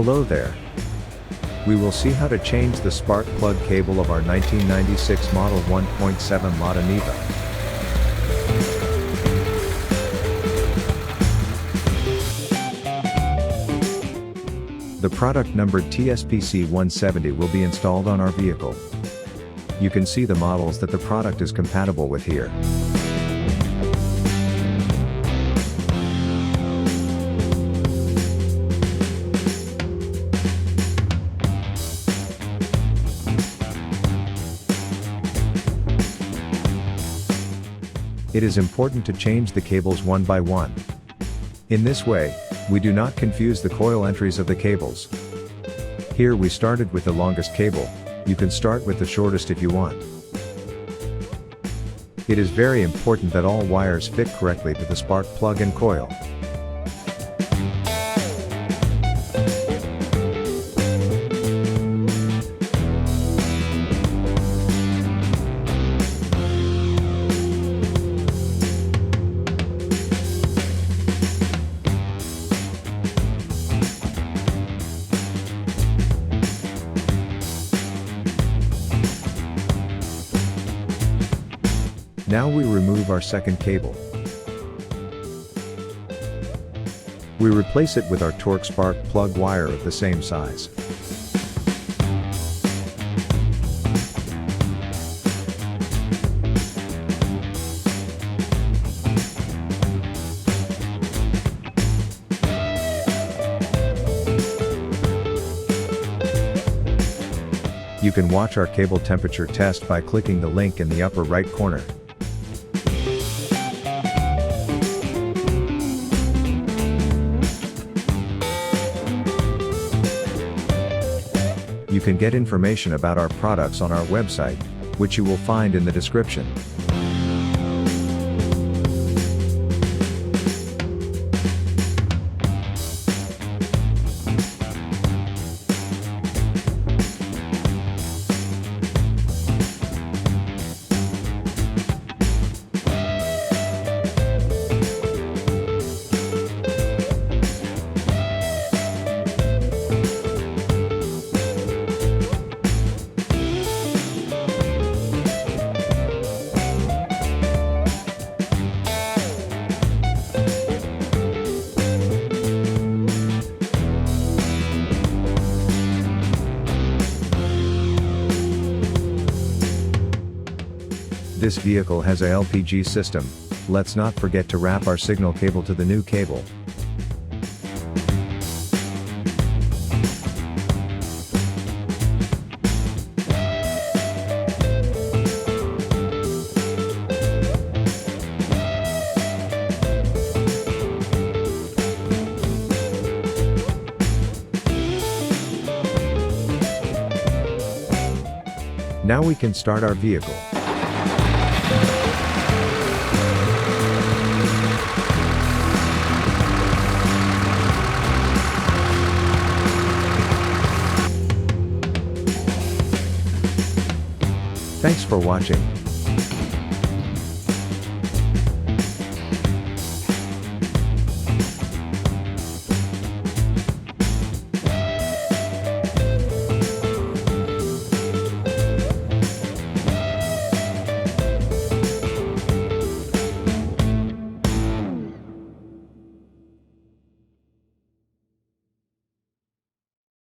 Hello there. We will see how to change the spark plug cable of our 1996 model 1.7 Lada Niva. The product numbered TSPC170 will be installed on our vehicle. You can see the models that the product is compatible with here. It is important to change the cables one by one. In this way, we do not confuse the coil entries of the cables. Here we started with the longest cable. You can start with the shortest if you want. It is very important that all wires fit correctly to the spark plug and coil. Now we remove our second cable. We replace it with our TORk spark plug wire of the same size. You can watch our cable temperature test by clicking the link in the upper right corner. You can get information about our products on our website, which you will find in the description. This vehicle has a LPG system. Let's not forget to wrap our signal cable to the new cable. Now we can start our vehicle. Thanks for watching.